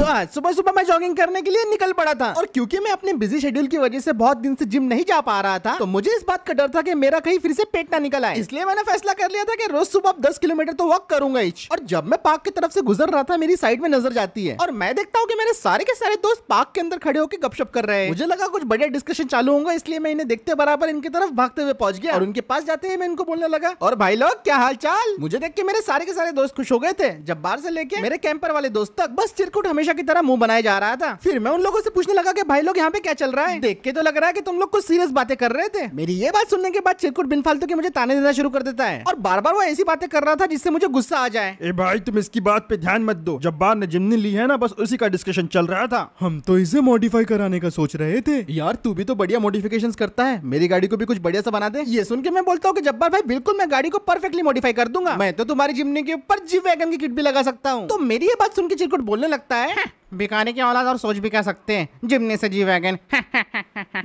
आज सुबह सुबह मैं जॉगिंग करने के लिए निकल पड़ा था और क्योंकि मैं अपने बिजी शेड्यूल की वजह से बहुत दिन से जिम नहीं जा पा रहा था तो मुझे इस बात का डर था कि मेरा कहीं फिर से पेट ना निकल आए, इसलिए मैंने फैसला कर लिया था कि रोज सुबह 10 किलोमीटर तो वॉक करूंगा ईच। और जब मैं पार्क की तरफ से गुजर रहा था मेरी साइड में नजर जाती है और मैं देखता हूँ कि मेरे सारे के सारे दोस्त पार्क के अंदर खड़े होकर गपशप कर रहे हैं। मुझे लगा कुछ बढ़िया डिस्कशन चालू होगा, इसलिए मैं इन्हें देखते बराबर इनकी तरफ भागते हुए पहुंच गया और उनके पास जाते ही मैं इनको बोलने लगा, और भाई लोग क्या हाल चाल। मुझे देख के मेरे सारे के सारे दोस्त खुश हो गए थे, जब बाहर से लेके मेरे कैंपर वाले दोस्त तक बस चिरकुट हमेशा की तरह मुंह बनाया जा रहा था। फिर मैं उन लोगों से पूछने लगा कि भाई लोग यहाँ पे क्या चल रहा है, देख के तो लग रहा है कि तुम लोग कुछ सीरियस बातें कर रहे थे। मेरी ये बात सुनने के बाद चिरकुट बिन फालतू के मुझे ताने देना शुरू कर देता है और बार बार वो ऐसी बातें कर रहा था जिससे मुझे गुस्सा आ जाए। ए भाई तुम इसकी बात पे ध्यान मत दो, जब्बार ने जिमनी ली है ना, बस उसी का डिस्कशन चल रहा था। हम तो इसे मॉडिफाई कराने का सोच रहे थे। यार तू भी तो बढ़िया मॉडिफिकेशंस करता है, मेरी गाड़ी को भी कुछ बढ़िया सा बना दे। ये सुन के मैं बोलता हूँ कि जब्बार भाई बिल्कुल मैं गाड़ी को परफेक्टली मॉडिफाई कर दूंगा, मैं तो तुम्हारी जिमनी के ऊपर जी वैगन की किट भी लगा सकता हूँ। तो मेरी ये बात सुन के चिरकुट बोलने लगता है, बिकाने की औलाद और सोच भी क्या सकते हैं, जिमनी से जी वैगन।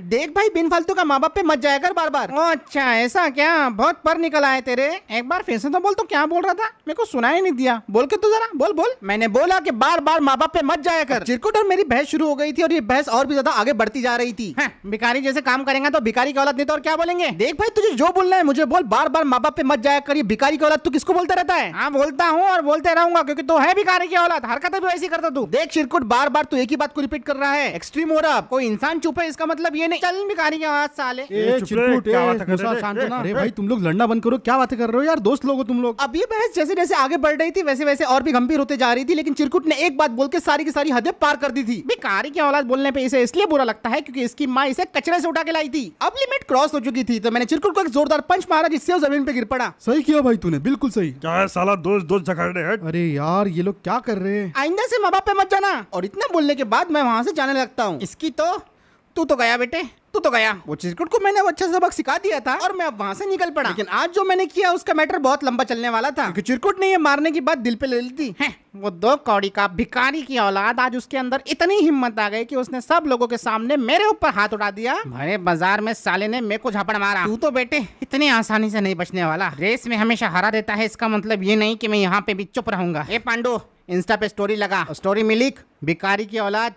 देख भाई बिन फालतू का माँ बाप पे मत जाया कर बार बार। अच्छा ऐसा क्या, बहुत पर निकल आए तेरे, एक बार फिर से तो बोल, तो क्या बोल रहा था, मेरे को सुनाई नहीं दिया, बोल के तो जरा बोल बोल। मैंने बोला कि बार बार माँ बाप पे मत जाया कर। चिरकुट और मेरी बहस शुरू हो गई थी और ये बहस और भी ज्यादा आगे बढ़ती जा रही थी। भिखारी जैसे काम करेगा तो भिखारी की औलाद नहीं तो और क्या बोलेंगे। देख भाई तुझे जो बोलना है मुझे बोल, बार बार माँ बाप पे मत जाया कर, ये भिखारी की औलाद तू किसको बोलता रहता है। हाँ बोलता हूँ और बोलते रहूंगा क्योंकि तू है भिखारी की औलाद, हरकतें भी वैसी करता तू। देख चिरकुट बार बार तू एक ही बात को रिपीट कर रहा है, एक्सट्रीम हो रहा। कोई इंसान चुप है इसका मतलब ये नहीं, चल भिखारी की औलाद साले। चिरकुट क्या बातें कर रहे थे? अरे भाई तुम लोग लड़ना बंद करो, क्या बातें कर रहे हो यार, दोस्त लोग हो तुम लोग। अब ये बहस जैसे जैसे आगे बढ़ रही थी वैसे वैसे और भी गंभीर होते जा रही थी, लेकिन चिरकुट ने एक बात बोल के सारी की सारी हदें पार कर दी थी। भिखारी की औलाद बोलने पे इसे इसलिए बुरा लगता है क्योंकि इसकी माँ इसे कचरे से उठा के लाई थी। अब लिमिट क्रॉस हो चुकी थी तो मैंने चिरकुट को एक जोरदार पंच मारा जिससे वो जमीन पे गिर पड़ा। सही किया भाई तूने, बिल्कुल सही। क्या है साला, दोस्त दोस्त झगड़ रहे हैं। अरे यार ये लोग क्या कर रहे हैं। आइंदा से माँ बाप पे मत जाना। और इतना बोलने के बाद मैं वहाँ से जाने लगता हूँ। इसकी तो तू तो गया बेटे, तू तो गया। वो चिरकुट को मैंने अच्छा सबक सिखा दिया था और मैं अब वहाँ से निकल पड़ा, लेकिन आज जो मैंने किया उसका मैटर बहुत लंबा चलने वाला था क्योंकि चिरकुट ने ये मारने की बात दिल पे ले ली थी। वो दो कौड़ी का भिखारी की औलाद, आज उसके अंदर इतनी हिम्मत आ गई कि उसने सब लोगों के सामने मेरे ऊपर हाथ उठा दिया। भरे बाजार में साले ने मेरे को झापड़ मारा। तू तो बेटे इतनी आसानी से नहीं बचने वाला, रेस में हमेशा हरा देता है, इसका मतलब ये नहीं कि मैं यहाँ पे भी चुप रहूंगा। ए पांडु इंस्टा पे स्टोरी लगा, स्टोरी में लिख, भिखारी की औलाद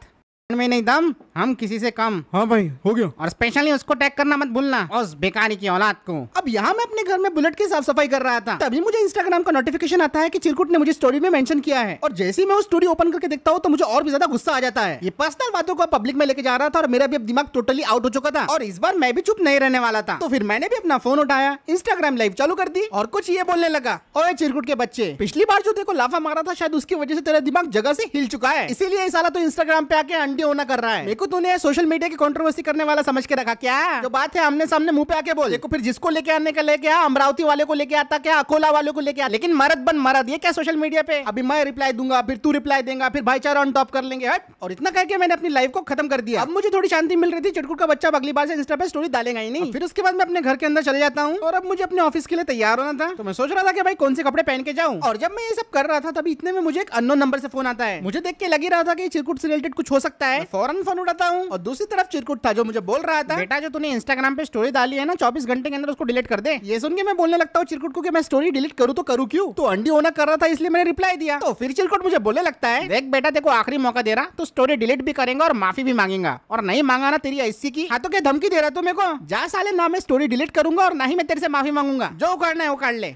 में नहीं दम, हम किसी से कम। हाँ भाई हो गया। और स्पेशली उसको टैग करना मत भूलना, उस बेकारी की औलाद को। अब यहाँ मैं अपने घर में बुलेट की साफ सफाई कर रहा था, तभी मुझे इंस्टाग्राम का नोटिफिकेशन आता है कि चिरकुट ने मुझे स्टोरी में मेंशन किया है। और जैसे ही मैं उस स्टोरी ओपन करके देखता हूँ तो मुझे और भी ज्यादा गुस्सा आ जाता है। ये पर्सनल बातों को पब्लिक में लेके जा रहा था और मेरा भी अब दिमाग टोटली आउट हो चुका था और इस बार मैं भी चुप नहीं रहने वाला था। तो फिर मैंने भी अपना फोन उठाया, इंस्टाग्राम लाइव चालू कर दी और कुछ ये बोलने लगा, ओए चिरकुट के बच्चे, पिछली बार जो तेरे को लाफा मारा था शायद उसकी वजह से तेरा दिमाग जगह से हिल चुका है, इसीलिए साला तो इंस्टाग्राम पे आके अंडे होना कर रहा है। को तूने सोशल मीडिया की कंट्रोवर्सी करने वाला समझ के रखा क्या? जो बात है आमने सामने मुंह पे आके बोल। देखो फिर जिसको लेके आने का लेके आ, अमरावती वाले को लेके आता क्या, अकोला वाले को लेके आ, लेकिन मरद बन मरद ये क्या सोशल मीडिया पे। अभी मैं रिप्लाई दूंगा, फिर तू रिप्लाई देगा, फिर भाईचारा ऑन टॉप कर लेंगे। हट। और इतना कह के मैंने अपनी लाइफ को खत्म कर दिया। अब मुझे थोड़ी शांति मिल रही थी, चिरकुट का बच्चा अगली बार से इंस्टा पे स्टोरी डालेगा ही नहीं। फिर उसके बाद मैं अपने घर के अंदर चले जाता हूँ और अब मुझे अपने ऑफिस के लिए तैयार होना था, तो मैं सोच रहा था कि भाई कौन से कपड़े पहन के जाऊँ। और जब मैं ये सब कर रहा था तभी इतने में मुझे एक अननोन नंबर से फोन आता है। मुझे देख के लग रहा था कि चिरकुट से रिलेटेड कुछ हो सकता है, फौरन फोन उठाता हूँ और दूसरी तरफ चिरकुट था जो मुझे बोल रहा था, बेटा जो तूने इंस्टाग्राम पे स्टोरी डाली है ना 24 घंटे के अंदर उसको डिलीट कर दे। ये सुन के मैं बोलने लगता हूँ चिरकुट को कि मैं स्टोरी डिलीट करूँ तो करूँ क्यों, तो अंडी होना कर रहा था इसलिए मैंने रिप्लाई दिया। तो फिर चिरकुट मुझे बोलने लगता है, देख बेटा देखो आखिरी मौका दे रहा, तो स्टोरी डिलीट भी करेंगे और माफी भी मांगेगा, और नहीं मांगा ना तेरी ऐसी की हाँ तो क्या धमकी दे रहा तू मेरे को, जा साले, ना मैं स्टोरी डिलीट करूंगा और ना ही मैं तेरे से माफी मांगूंगा, जो उखाड़ना है उखाड़ ले।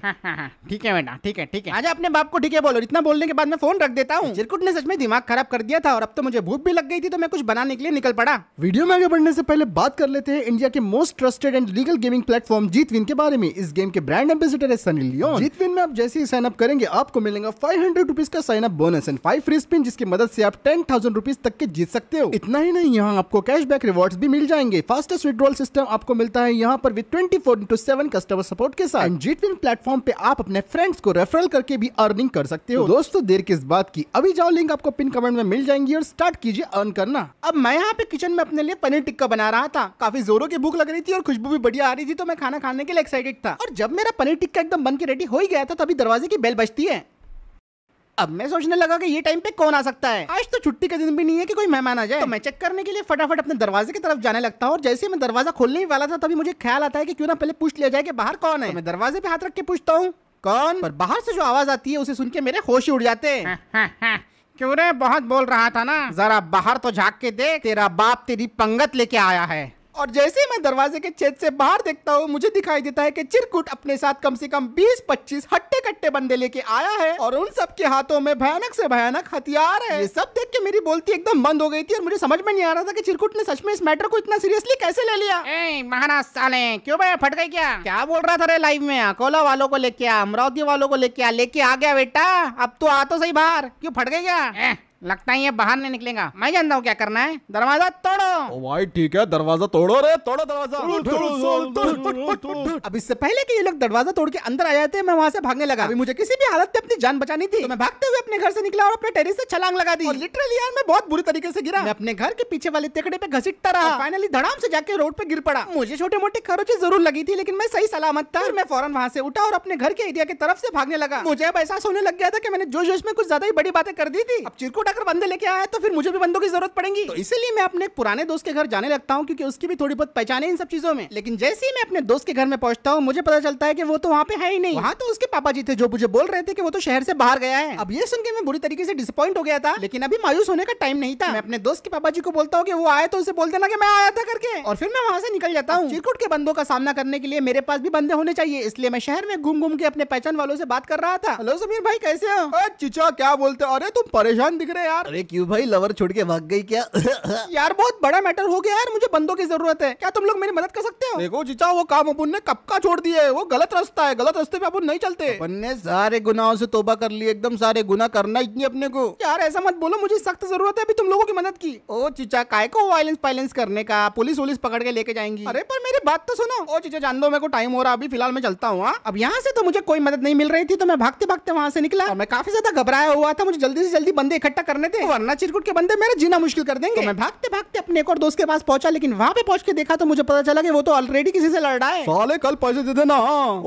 ठीक है बेटा, ठीक है ठीक है, आजा अपने बाप को ठीक है बोलो। इतना बोलने के बाद मैं फोन रख देता हूँ। चिरकुट ने सच में दिमाग खराब कर दिया था और अब तो मुझे भूख भी लग गई थी, तो मैं कुछ बनाने के लिए निकल पड़ा। वीडियो में आगे बढ़ने से पहले बात कर लेते हैं इंडिया के most trusted and legal gaming platform Jeetwin के बारे में। इस गेम के ब्रांड एम्बेसडर है सनी लियोन। जीतविन में आप जैसे ही साइन अप करेंगे आपको मिलेगा 500 रुपीज का sign up bonus and 5 free spin, जिसकी मदद से आप 10,000 रुपीज तक के जीत सकते हो। इतना ही नहीं, यहाँ आपको कैशबैक रिवॉर्ड्स भी मिल जाएंगे। फास्टेस्ट विड्रॉल सिस्टम आपको मिलता है यहाँ पर विद 24/7 कस्टमर सपोर्ट के साथ। जीतविन प्लेटफॉर्म पे आप अपने फ्रेंड्स को रेफरल करके भी अर्निंग कर सकते हो। दोस्तों देर किस बात की, अभी जाओ, लिंक आपको पिन कमेंट में मिल जाएंगी और स्टार्ट कीजिए अर्न करना। अब मैं यहाँ पे किचन में अपने लिए पनीर टिक्का बना रहा था, काफी जोरों की भूख लग रही थी और खुशबू भी बढ़िया आ रही थी, तो मैं खाना खाने के लिए एक्साइटेड था। और जब मेरा पनीर टिक्का एकदम बन के रेडी हो ही गया था तभी दरवाजे की बेल बजती है। अब मैं सोचने लगा कि ये टाइम पे कौन आ सकता है, आज तो छुट्टी का दिन भी नहीं है कि कोई मेहमान आ जाए। तो मैं चेक करने के लिए फटाफट अपने दरवाजे की तरफ जाने लगता हूँ और जैसे मैं दरवाजा खोलने ही वाला था तभी मुझे ख्याल आता है कि क्यों ना पहले पूछ लिया जाए कि बाहर कौन है। तो मैं दरवाजे पे हाथ रख के पूछता हूँ कौन, पर बाहर से जो आवाज आती है उसे सुन के मेरे होश ही उड़ जाते हैं। क्यों रे, बहुत बोल रहा था ना, जरा बाहर तो झांक के देख, तेरा बाप तेरी पंगत लेके आया है। और जैसे मैं दरवाजे के छेद से बाहर देखता हूँ मुझे दिखाई देता है कि चिरकुट अपने साथ कम से कम 20-25 हट्टे कट्टे बंदे लेके आया है और उन सब के हाथों में भयानक से भयानक हथियार है। ये सब देख के मेरी बोलती एकदम बंद हो गई थी और मुझे समझ में नहीं आ रहा था कि चिरकुट ने सच में इस मैटर को इतना सीरियसली कैसे ले लिया। महाराज साले, क्यों भाई फट गई क्या बोल रहा था रे लाइव में? अकोला वालों को लेके आ, अमरावती वालों को लेके आ गया बेटा, अब तो आ तो सही बाहर, क्यों फट गई क्या? लगता है ये बाहर नहीं निकलेगा, मैं जानता हूँ क्या करना है, दरवाजा तोड़ो। ओ भाई ठीक है, दरवाजा तोड़ो रे, तोड़ो दरवाजा। अब इससे पहले कि ये लोग दरवाजा तोड़ के अंदर आ जाते मैं वहाँ से भागने लगा। अभी मुझे किसी भी हालत में अपनी जान बचानी थी, तो मैं भागते हुए अपने घर से निकला और अपने टेरेस से छलांग लगा दी। और लिटरली यार मैं बहुत बुरी तरीके से गिरा। मैं अपने घर के पीछे वाले तेकड़े पे घसीटता रहा, फाइनली धड़ाम से जाके रोड पे गिर पड़ा। मुझे छोटे मोटे खरोंचें जरूर लगी थी लेकिन मैं सही सलामत था। मैं फौरन वहाँ से उठा और अपने घर के एरिया की तरफ से भागने लगा। मुझे अब एहसास होने लग गया था कि मैंने जोश में कुछ ज्यादा ही बड़ी बातें कर दी थी। अब चिरकुट अगर बंदे लेके आया तो फिर मुझे भी बंदों की जरूरत पड़ेगी, तो इसीलिए मैं अपने पुराने दोस्त के घर जाने लगता हूँ क्योंकि उसकी भी थोड़ी बहुत पहचान है इन सब चीजों में। लेकिन जैसे ही मैं अपने दोस्त के घर में पहुंचता हूँ मुझे पता चलता है कि वो तो वहाँ पे है ही नहीं। वहाँ तो उसके पापा जी थे जो मुझे बोल रहे थे कि वो तो शहर से बाहर गया है। अब ये सुन के मैं बुरी तरीके से डिसअपॉइंट हो गया था, लेकिन अभी मायूस होने का टाइम नहीं था। मैं अपने दोस्त के पापा जी को बोलता हूँ कि वो आए तो उसे बोल देना कि मैं आया था करके, और फिर मैं वहाँ से निकल जाता हूँ। चिरकुट के बंदों का सामना करने के लिए मेरे पास भी बंदे होने चाहिए, इसलिए मैं शहर में घूम घूम के अपने पहचान वालों से बात कर रहा था। हेलो समीर भाई, कैसे हो? चिचा क्या बोलते? अरे तुम परेशान दिख रहे यार। अरे क्यों भाई, लवर छोड़ के भाग गई क्या? यार बहुत बड़ा मैटर हो गया यार, मुझे बंदों की जरूरत है, क्या तुम लोग मेरी मदद कर सकते हो? देखो चिचा, वो काम अपन ने कब का छोड़ दिया है, वो गलत रास्ता है, गलत रास्ते पे अपन नहीं चलते। अपन ने सारे गुनाहों से तौबा कर ली, एकदम सारे गुनाह करना इतनी अपने को। यार ऐसा मत बोलो, मुझे सख्त जरूरत है अभी तुम लोगों की मदद की। ओ चिचा, काय को वायलेंस करने का, पुलिस पकड़ के लेके जाएंगी। अरे पर मेरी बात तो सुनो। ओ चिचा जान दो, मेरे को टाइम हो रहा, अभी फिलहाल मैं चलता हूँ। अब यहाँ से तो मुझे कोई मदद नहीं मिल रही थी, तो मैं भागते भागते वहाँ से निकला और मैं काफी ज्यादा घबराया हुआ था। मुझे जल्दी से जल्दी बंदे इकट्ठा करने थे, वरना चिरकुट के बंदे मेरा जीना मुश्किल कर देंगे। मैं भागते भागते अपने एक और दोस्त के पास पहुंचा, लेकिन वहाँ पे पहुंच के देखा तो मुझे पता चला कि वो तो ऑलरेडी किसी से लड़ रहा है। साले कल पैसे दे देना।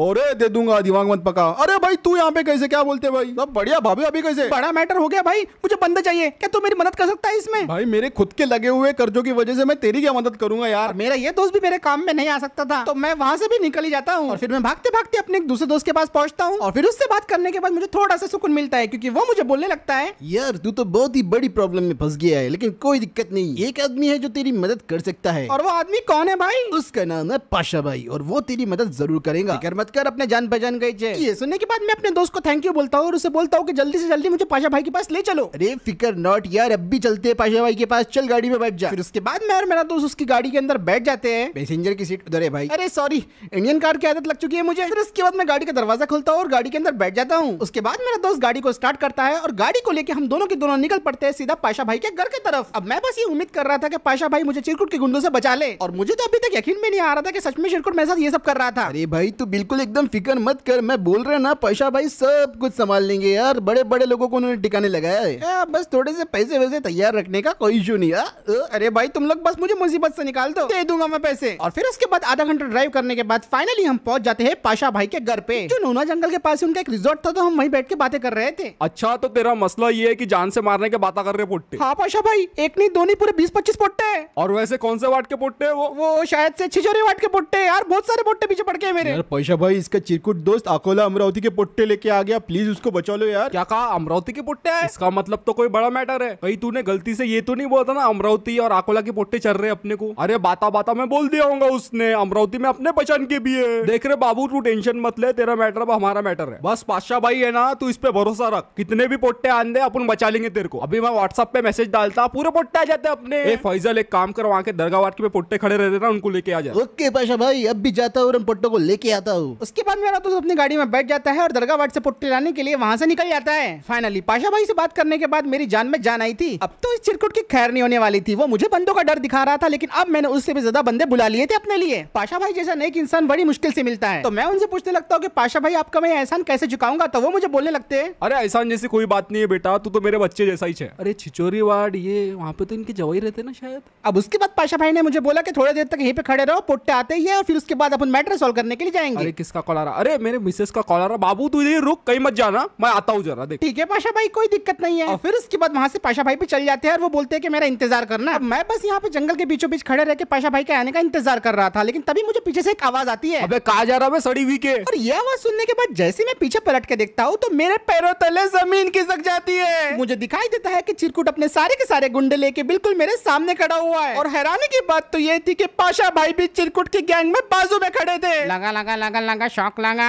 अरे दे दूंगा, दिमाग मत पका। अरे भाई तू यहाँ पे कैसे, क्या बोलते भाई? सब बढ़िया भाभी, अभी कैसे? बड़ा मैटर हो गया भाई, मुझे बंदे चाहिए, क्या तू मेरी मदद कर सकता है इसमें? भाई मेरे खुद के लगे हुए कर्जों की वजह से मैं तेरी क्या मदद करूंगा यार। मेरा ये दोस्त भी मेरे काम में नहीं आ सकता था, तो मैं वहाँ से भी निकल ही जाता हूँ। और फिर मैं भागते भागते अपने एक दूसरे दोस्त के पास पहुंचता हूँ और फिर उससे बात करने के बाद मुझे थोड़ा सा सुकून मिलता है, क्योंकि वो मुझे बोलने लगता है, यार तू तो बहुत ही बड़ी प्रॉब्लम में फंस गया है, लेकिन कोई दिक्कत नहीं, एक आदमी है जो तेरी मदद कर सकता है। और वो आदमी कौन है भाई? उसका नाम है पाशा भाई, और वो तेरी मदद जरूर करेगा, फिक्र मत कर, अपने जान पहचान गई। ये सुनने के बाद मैं अपने दोस्त को थैंक यू बोलता हूँ और उसे बोलता हूँ कि जल्दी से जल्दी मुझे पाशा भाई के पास ले चलो। अरे फिकर नॉट यार, अब भी चलते हैं पाशा भाई के पास, चल गाड़ी में बैठ जा। फिर उसके बाद मैं और मेरा दोस्त उसकी गाड़ी के अंदर बैठ जाते हैं। पैसेंजर की सीट उधर है भाई। अरे सॉरी, इंडियन कार की आदत लग चुकी है मुझे। फिर उसके बाद मैं गाड़ी का दरवाजा खोलता हूँ और गाड़ी के अंदर बैठ जाता हूँ। उसके बाद मेरा दोस्त गाड़ी को स्टार्ट करता है और गाड़ी को लेके हम दोनों के दोनों निकल पड़ते हैं सीधा पाशा भाई के घर की तरफ। अब मैं बस ये उम्मीद कर रहा था कि पाशा भाई मुझे चिरकुट के गुंडों से बचा ले, और मुझे तो अभी तक यकीन में नहीं आ रहा था कि सच में चिरकुट मेरे साथ ये सब कर रहा था। अरे भाई तू बिल्कुल एकदम फिक्र मत कर, मैं बोल रहा ना, पाशा भाई सब कुछ संभाल लेंगे यार, बड़े बड़े लोगों को उन्होंने ठिकाने लगाया है, बस थोड़े से पैसे वैसे तैयार रखने का कोई इशू नहीं है। अरे भाई तुम लोग बस मुझे मुसीबत से निकाल दो, दे दूंगा मैं पैसे। और फिर उसके बाद आधा घंटा ड्राइव करने के बाद फाइनली हम पहुंच जाते हैं पाशा भाई के घर पे, जो नूना जंगल के पास उनका एक रिजॉर्ट था, तो हम वहीं बैठ के बातें कर रहे थे। अच्छा तो तेरा मसला ये है कि जान से मारने के बातें कर रहे पोट्टे? हाँ पाशा भाई, एक नहीं दो नहीं, पूरे 20-25 पोट्टे हैं। और वैसे कौन से वाट के पोट्टे हैं वो शायद से छिजोरी वाट के पोट्टे यार, बहुत सारे पोट्टे पीछे पड़ गए मेरे। यार पाशा भाई, इसका चिरकुट दोस्त अकोला अमरावती के पोट्टे लेके आ गया, प्लीज उसको बचा लो यार। क्या कहा, अमरावती के पोट्टे है? इसका मतलब तो कोई बड़ा मैटर है। कहीं तूने गलती से ये तो नहीं बोला था ना अमरावती और अकोला के पोट्टे चल रहे अपने को? अरे बाता बाता में बोल दिया होगा उसने, अमरावती में अपने पहचान के भी है। देख रहे बाबू, तू टेंशन मत ले, तेरा मैटर अब हमारा मैटर है। बस पाशा भाई है ना, तू इस पे भरोसा रख, कितने भी पोट्टे आंदे अपन बचा लेंगे तेरे को। अभी मैं व्हाट्सएप पे मैसेज डालता, पूरे पोट्टे आ जाते अपने। ए फैजल, एक काम कर, वहाँ के दरगाह वाट के पोट्टे खड़े रहते ना, उनको लेके आ जाए। ओके पाशा भाई, अब भी जाता हूँ और उन पोट्टों को लेके आता हूँ। उसके बाद मेरा दोस्त अपनी गाड़ी में बैठ जाता है और दरगाह वाट से पोट्टे लाने के लिए वहाँ से निकल जाता है। फाइनली पाशा भाई से बात करने के बाद मेरी जान में जान आई थी। अब तो इस चिरकुट की खैर नहीं होने वाली थी। वो मुझे बंदों का डर दिखा रहा था, लेकिन अब मैंने उससे भी ज्यादा बंदे बुला लिए थे अपने लिए। पाशा भाई जैसा नेक इंसान बड़ी मुश्किल से मिलता है, तो मैं उनसे पूछने लगता हूँ कि पाशा भाई आपका मैं एहसान कैसे चुकाऊंगा, तो वो मुझे बोलने लगते हैं, अरे एहसान जैसी कोई बात नहीं है बेटा, तू तो मेरे बच्चे जैसा ही है। अरे छिचोरी वार्ड, ये वहाँ पे तो इनके जवाई रहते ना शायद। अब उसके बाद पाशा भाई ने मुझे बोला कि थोड़ी देर तक यहीं पे खड़े रहो, पोट्टे आते ही है, और फिर उसके बाद अपन मैटर सॉल्व करने के लिए जाएंगे। अरे किसका कॉल आ रहा? अरे मेरे मिसेस का कॉल आ रहा। बाबू तू इधर रुक, कहीं मत जाना, मैं आता हूँ जरा। देख ठीक है पाशा भाई, कोई दिक्कत नहीं है। और फिर उसके बाद वहाँ से पाशा भाई पे चल जाते हैं और वो बोलते हैं कि मेरा इंतजार करना। अब मैं बस यहाँ पे जंगल के बीचों बीच खड़े रह के पाशा भाई के आने का इंतजार कर रहा था, लेकिन तभी मुझे पीछे से एक आवाज आती है। अबे कहाँ जा रहा है सड़ी हुई के? और ये आवाज सुनने के बाद जैसे मैं पीछे पलट के देखता हूँ तो मेरे पैरों तले जमीन खिसक जाती है। मुझे दिखाई देता है कि चिरकुट अपने सारे के सारे गुंडे लेके बिल्कुल मेरे सामने खड़ा हुआ है। और हैरानी की बात तो ये थी कि पाशा भाई भी चिरकुट की गैंग में बाजू में खड़े थे। लगा लगा लगा लगा शौक लगा।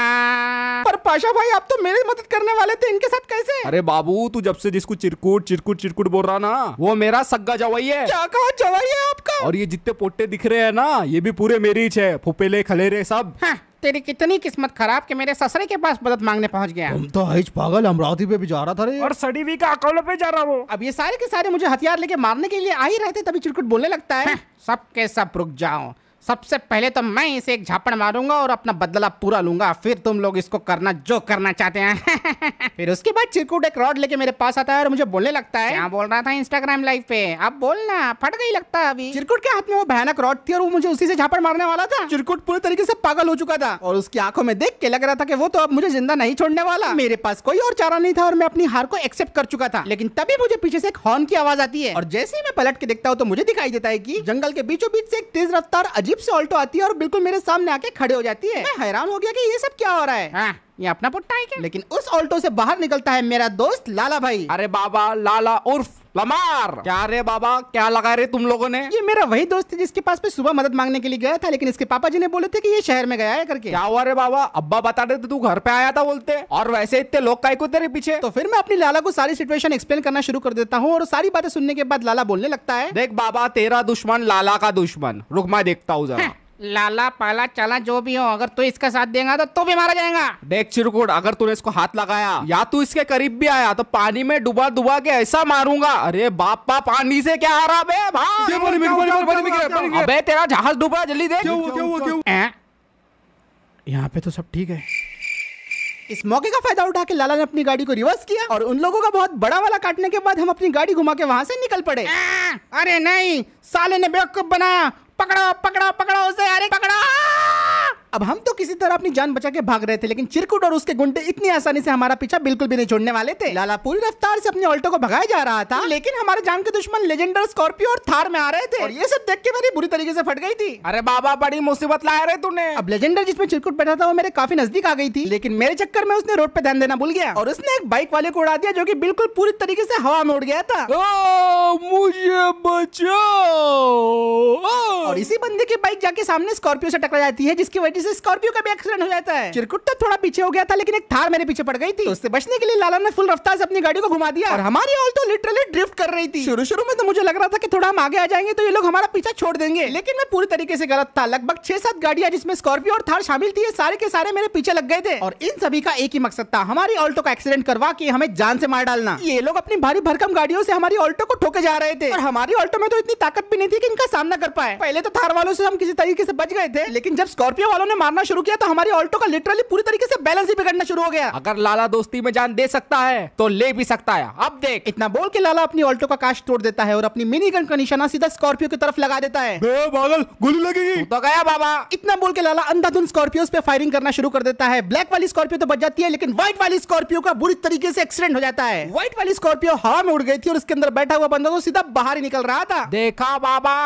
पर पाशा भाई आप तो मेरी मदद करने वाले थे, इनके साथ कैसे? अरे बाबू तू जब से जिसको चिरकुट चिरकुट चिरकुट बोल रहा ना, वो मेरा सग्गा जवाई है। क्या कहा? जवाई है आपका? और ये जितने पोट्टे दिख रहे हैं ना, ये भी पूरे मेरी ही है, फुपेले खलेरे सब। हाँ, तेरी कितनी किस्मत खराब कि मेरे ससुरे के पास मदद मांगने पहुंच गया। तुम तो हईच पागल, अमरावती पे भी जा रहा था रे। और सड़ी हुई का अकोला पे जा रहा वो। अब ये सारे के सारे मुझे हथियार लेके मारने के लिए आ ही रहते, तभी चिरकुट बोलने लगता है। सब के सब रुक जाओ, सबसे पहले तो मैं इसे एक झापड़ मारूंगा और अपना बदला पूरा लूंगा, फिर तुम लोग इसको करना जो करना चाहते हैं। फिर उसके बाद चिरकुट एक रॉड लेके मेरे पास आता है और मुझे बोलने लगता है। क्या बोल रहा था इंस्टाग्राम लाइव पे? अब बोलना, फट गई लगता है अभी। चिरकुट के हाथ में वो भयानक रॉड थी और वो मुझे उसी से झापड़ मारने वाला था। चिरकुट पूरी तरीके से पागल हो चुका था और उसकी आंखों में देख के लग रहा था कि वो तो अब मुझे जिंदा नहीं छोड़ने वाला। मेरे पास कोई और चारा नहीं था और मैं अपनी हार को एक्सेप्ट कर चुका था। लेकिन तभी मुझे पीछे से एक हॉर्न की आवाज आती है और जैसे ही मैं पलट के देखता हूँ तो मुझे दिखाई देता है कि जंगल के बीचों बीच से एक तेज रफ्तार अजीब से ऑल्टो आती है और बिल्कुल मेरे सामने आके खड़े हो जाती है। मैं हैरान हो गया कि ये सब क्या हो रहा है। हाँ, ये अपना पुट्टा है क्या? लेकिन उस ऑल्टो से बाहर निकलता है मेरा दोस्त लाला भाई। अरे बाबा लाला उर्फ लमार। क्या रे बाबा, क्या लगा रहे तुम लोगों ने? ये मेरा वही दोस्त है जिसके पास मैं सुबह मदद मांगने के लिए गया था, लेकिन इसके पापा जी ने बोले थे कि ये शहर में गया है करके। क्या हुआ रे बाबा? अब्बा बता रहे थे तू घर पे आया था बोलते, और वैसे इतने लोग काहे को तेरे पीछे? तो फिर मैं अपनी लाला को सारी सिचुएशन एक्सप्लेन करना शुरू कर देता हूँ और सारी बातें सुनने के बाद लाला बोलने लगता है। देख बाबा, तेरा दुश्मन लाला का दुश्मन, रुक मैं देखता हूँ जरा। लाला पाला चला जो भी हो, अगर तू इसका साथ देगा तो भी मारा जाएगा। देख चिरकुट, अगर तूने इसको हाथ लगाया या तू इसके करीब भी आया तो पानी में डुबा डुबा के ऐसा मारूंगा। अरे बापा, पानी से क्या आ रहा बे भाई? अबे तेरा जहाज डूबा, जल्दी देख। यहाँ पे तो सब ठीक है। इस मौके का फायदा उठा के लाला ने अपनी गाड़ी को रिवर्स किया और उन लोगों का बहुत बड़ा वाला काटने के बाद हम अपनी गाड़ी घुमा के वहां से निकल पड़े। अरे नहीं, साले ने बेवकूफ बनाया। पकड़ो पकड़ो पकड़ो उसे, अरे पकड़ो। अब हम तो किसी तरह अपनी जान बचा के भाग रहे थे, लेकिन चिरकुट और उसके गुंडे इतनी आसानी से हमारा पीछा बिल्कुल भी नहीं छोड़ने वाले थे। लाला पूरी रफ्तार से अपने ऑल्टो को भगाया जा रहा था, लेकिन हमारे जान के दुश्मन लेजेंडर, स्कॉर्पियो और थार में आ रहे थे और ये सब देख के मेरी बुरी तरीके से फट गई थी। अरे बाबा, बड़ी मुसीबत लाया रे तूने। अब लेजेंडर जिसमें चिरकुट बैठा था वो मेरे काफी नजदीक आ गई थी, लेकिन मेरे चक्कर में उसने रोड पे ध्यान देना भूल गया और उसने एक बाइक वाले को उड़ा दिया जो कि बिल्कुल पूरी तरीके से हवा में उड़ गया था। मुझे बचाओ। और इसी बंदे की बाइक जाके सामने स्कॉर्पियो से टकरा जाती है, जिसकी वजह से स्कॉर्पियो का भी एक्सीडेंट हो जाता है। चिरकुट तो थोड़ा पीछे हो गया था, लेकिन एक थार मेरे पीछे पड़ गई थी। तो उससे बचने के लिए लाला ने फुल रफ्तार से अपनी गाड़ी को घुमा दिया और हमारी ऑल्टो लिटरली ड्रिफ्ट कर रही थी। शुरू शुरू में तो मुझे लग रहा था कि थोड़ा हम आगे आ जाएंगे तो ये लोग हमारा पीछा छोड़ देंगे, लेकिन मैं पूरी तरीके से गलत था। लगभग 6-7 गाड़ियां जिसमें स्कॉर्पियो और थार शामिल थी, सारे के सारे मेरे पीछे लग गए थे और इन सभी का एक ही मकसद था, हमारी ऑल्टो का एक्सीडेंट करवा के हमें जान से मार डालना। ये लोग अपनी भारी भरकम गाड़ियों से हमारी ऑल्टो को ठोके जा रहे थे और हमारी ऑल्टो में तो इतनी ताकत भी नहीं थी कि इनका सामना कर पाए। पहले तो थार वालों से हम किसी तरीके से बच गए थे, लेकिन जब स्कॉर्पियो वालों ने मारना शुरू किया तो हमारी ऑल्टो का लिटरली पूरी तरीके से बैलेंस ही बिगड़ना शुरू हो गया। अगर लाला दोस्ती में जान दे सकता है तो ले भी सकता है। अब देख। इतना बोल के लाला अपनी ऑल्टो का कांच तोड़ देता है और अपनी मिनी गन का निशाना सीधा स्कॉर्पियो की तरफ लगा देता है। पागल, गोली लगेगी। तो गया बाबा। इतना बोल के लाला अंधाधुंध स्कॉर्पियोस पे फायरिंग करना शुरू कर देता है। ब्लैक वाली स्कॉर्पियो तो बच जाती है, लेकिन व्हाइट वाली स्कॉर्पियो का बुरी तरीके से एक्सीडेंट हो जाता है। व्हाइट वाली स्कॉर्पियो हवा में उड़ गई थी और उसके अंदर बैठा हुआ बंदा तो सीधा बाहर ही निकल रहा था। देखा बाबा,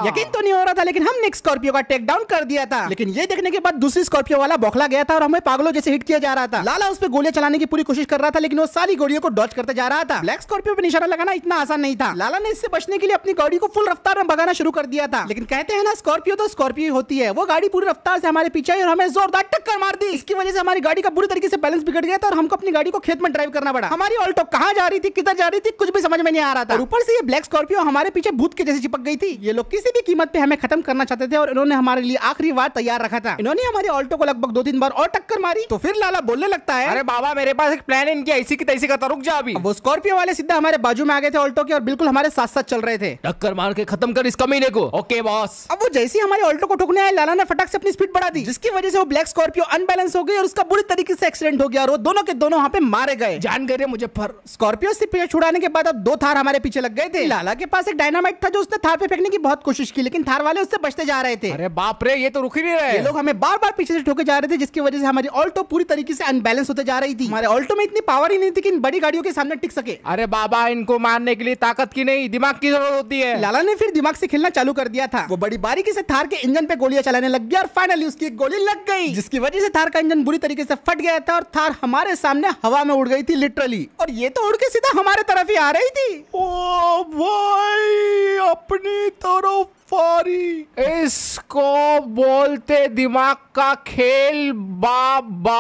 यकीन तो नहीं हो रहा था, लेकिन हमने एक स्कॉर्पियो का टेक डाउन कर दिया था। लेकिन ये देखने के बाद दूसरी स्कॉर्पियो वाला बौखला गया था और हमें पागलों जैसे हिट किया जा रहा था। लाला उस पे गोलियां चलाने की पूरी कोशिश कर रहा था, लेकिन वो सारी गोलियों को डॉज करते जा रहा था। ब्लैक स्कॉर्पियो पे निशाना लगाना इतना आसान नहीं था। लाला ने इससे बचने के लिए अपनी गाड़ी को फुल रफ्तार में भगाना शुरू कर दिया था, लेकिन कहते हैं ना, स्कॉर्पियो तो स्कॉर्पियो होती है। वो गाड़ी पूरी रफ्तार से हमारे पीछे आई और हमें जोरदार टक्कर मार दी। इसकी वजह से हमारी गाड़ी का बुरी तरीके से बैलेंस बिगड़ गया था और हमको अपनी गाड़ी को खेत में ड्राइव करना पड़ा। हमारी ऑल्टो कहां जा रही थी, किधर जा रही थी, कुछ भी समझ में नहीं आ रहा था। और ऊपर से ये ब्लैक स्कॉर्पियो हमारे पीछे भूत के जैसे चिपक गई थी। ये लोग किसी भी कीमत पे हमें खत्म करना चाहते थे और इन्होंने हमारे लिए आखिरी वार तैयार रखा था। इन्होंने हमारी ऑल्टो को लगभग 2-3 बार और टक्कर मारी। तो फिर लाला बोलने लगता है, अरे बाबा, मेरे पास एक प्लान है, इनकी ऐसी की तैसी का, रुक जा अभी। वो स्कॉर्पियो वाले सीधा हमारे बाजू में आ गए थे ऑल्टो के और बिल्कुल हमारे साथ साथ चल रहे थे। टक्कर मार के खत्म कर इस कमीने को। Okay boss. अब वो जैसे ही हमारे ऑल्टो को ठोकने आए, लाला ने फटाक से अपनी स्पीड बढ़ा दी, जिसकी वजह से वो ब्लैक स्कॉर्पियो अनबैलेंस हो गई और उसका बुरी तरीके से एक्सीडेंट हो गया और वो दोनों के दोनों वहां पे मारे गए। जान गए मुझे पर। स्कॉर्पियो से पीछे छुड़ाने के बाद अब 2 थार हमारे पीछे लग गए थे। लाला के पास एक डायनामाइट था जो उसने थार पे फेंकने की बहुत कोशिश की, लेकिन थार वाले उससे बचते जा जा रहे थे। अरे बाप रे, ये तो रुक ही नहीं रहे। ये लोग हमें बार बार पीछे से ठोके जा रहे थे, जिसकी वजह से हमारी ऑल्टो पूरी तरीके से अनबैलेंस होते जा रही थी। हमारे ऑल्टो में इतनी पावर ही नहीं थी कि इन बड़ी गाड़ियों के सामने टिक सके। अरे बाबा, इनको मारने के लिए ताकत की नहीं, दिमाग की जरूरत होती है। लाला ने फिर दिमाग से खेलना चालू कर दिया था। वो बड़ी बारीकी से थार के इंजन पे गोलियां चलाने लग गया और फाइनली उसकी एक गोली लग गई, जिसकी वजह से थार का इंजन बुरी तरीके से फट गया था और थार हमारे सामने हवा में उड़ गई थी लिटरली। और ये तो उड़ के सीधा हमारे तरफ ही आ रही थी। ओ भाई, अपनी तरफ फारी। इसको बोलते दिमाग का खेल बाबा।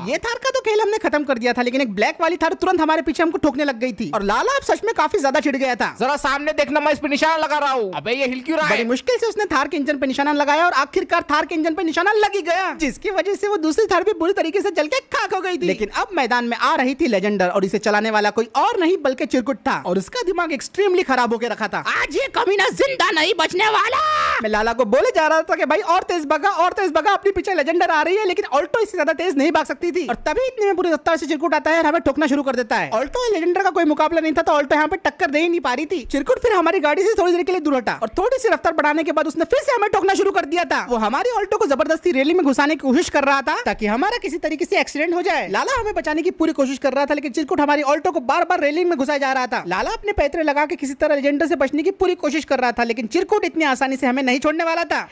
ये थार का तो खेल हमने खत्म कर दिया था, लेकिन एक ब्लैक वाली थार तुरंत हमारे पीछे हमको ठोकने लग गई थी और लाला अब सच में काफी ज्यादा चिढ़ गया था। जरा सामने देखना, मैं इस पे निशाना लगा रहा हूँ। अबे ये हिल क्यों रहा है? बड़ी मुश्किल से उसने थार के इंजन पे निशाना लगाया और आखिरकार थार के इंजन पे निशाना लग ही गया, जिसकी वजह से वो दूसरी थार भी बुरी तरीके से जल के खाक हो गई थी। लेकिन अब मैदान में आ रही थी लेजेंडर और इसे चलाने वाला कोई और नहीं बल्कि चिरकुट था और उसका दिमाग एक्सट्रीमली खराब होकर रखा था। आज ये कमीना जिंदा नहीं बचने वाला। मैं लाला को बोले जा रहा था कि भाई और तेज भगा, और तेज भगा, अपनी पीछे लेजेंडर आ रही है, लेकिन ऑल्टो इससे ज्यादा तेज नहीं भाग सकती थी। और तभी इतने में पूरी रफ्तार से चिरकुट आता है और हमें ठोकना शुरू कर देता है। ऑल्टो और लेजेंडर का कोई मुकाबला नहीं था, तो ऑल्टो यहाँ पे टक्कर दे ही नहीं पा रही थी। चिरकुट फिर हमारी गाड़ी से थोड़ी देर के लिए दूर हटा और थोड़ी सी रफ्तार बढ़ाने के बाद उसने फिर से हमें ठोकना शुरू कर दिया था। वो हमारी ऑल्टो को जबरदस्ती रैली में घुसाने की कोशिश कर रहा था ताकि हमारा किसी तरीके से एक्सीडेंट हो जाए। लाला हमें बचाने की पूरी कोशिश कर रहा था, लेकिन चिरकुट हमारी ऑल्टो को बार बार रेलिंग में घुसाया जा रहा था। लाला अपने पैतरे लगा के किसी तरह लेजेंडर से बचने की पूरी कोशिश कर रहा था, लेकिन चिरकुट इतनी आसानी से हमें नहीं छोड़ने वाला था।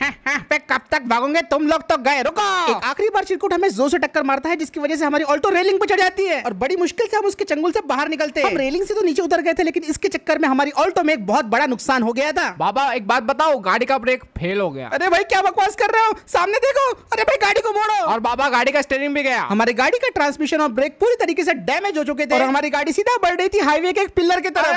कब तक भागोगे तुम लोग, तो गए, रुको। एक आखिरी बार चिरकुट हमें जोर से टक्कर मारता है, जिसकी वजह से हमारी ऑल्टो रेलिंग पर चढ़ जाती है और बड़ी मुश्किल से हम उसके चंगुल से बाहर निकलते हैं। हम रेलिंग से तो नीचे उतर गए थे, लेकिन इसके चक्कर में हमारी ऑल्टो में एक बहुत बड़ा नुकसान हो गया था। बाबा एक बात बताओ, गाड़ी का ब्रेक फेल हो गया। अरे भाई क्या बकवास कर रहे हो, सामने देखो। अरे भाई गाड़ी को मोड़ो। और बाबा गाड़ी का स्टीयरिंग भी गया। हमारी गाड़ी का ट्रांसमिशन और ब्रेक पूरी तरीके से डैमेज हो चुके थे और हमारी गाड़ी सीधा बढ़ रही थी हाईवे के एक पिलर की तरफ।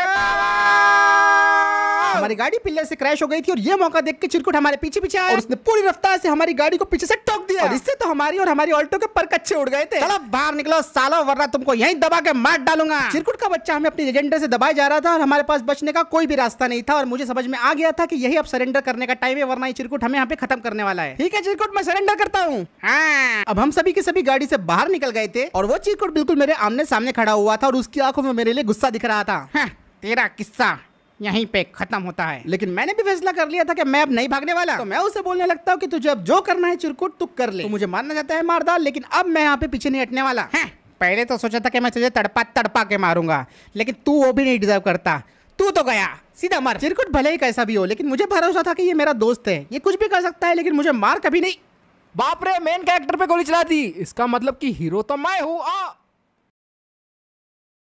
हमारी गाड़ी पिलर से क्रैश हो गई थी और ये मौका देख के चिरकुट हमारे पीछे पीछे आया और उसने पूरी रफ्तार से हमारी गाड़ी को पीछे से ठोक दिया और इससे तो हमारी और हमारी ऑल्टो के पर कच्चे उड़ गए थे। चलो बाहर निकलो सालो, वरना तुमको यहीं दबा के मार डालूंगा। चिरकुट का बच्चा हमें अपनी लेजेंडर से दबाया जा रहा था और हमारे पास बचने का कोई भी रास्ता नहीं था और मुझे समझ में आ गया था कि यही अब सरेंडर करने का टाइम है, वरना ये चिरकुट हमें यहाँ पे खत्म करने वाला है। ठीक है चिरकुट, मैं सरेंडर करता हूँ। हाँ। अब हम सभी के सभी गाड़ी से बाहर निकल गए थे और वो चिरकुट बिल्कुल मेरे आमने सामने खड़ा हुआ था और उसकी आंखों में मेरे लिए गुस्सा दिख रहा था। हाँ, तेरा किस्सा यहीं पे खत्म होता है। लेकिन मैंने भी फैसला कर लिया था कि मैं अब नहीं भागने वाला। तो मैं उसे बोलने लगता हूँ कि तुझे अब जो करना है चिरकुट तू कर ले। तो मुझे मारना चाहता है मार डाल, लेकिन अब मैं यहाँ पे पीछे नहीं हटने वाला। हाँ, पहले तो सोचा था कि मैं तुझे तड़पा तड़पा के मारूंगा, लेकिन तू वो भी नहीं डिजर्व करता। तू तो गया, सीधा मर। चिरकुट भले ही कैसा भी हो, लेकिन मुझे भरोसा था कि ये मेरा दोस्त है, ये कुछ भी कर सकता है, लेकिन मुझे मार कभी नहीं। बाप रे, मेन कैरेक्टर पे गोली चला दी। इसका मतलब कि हीरो तो मैं हूँ।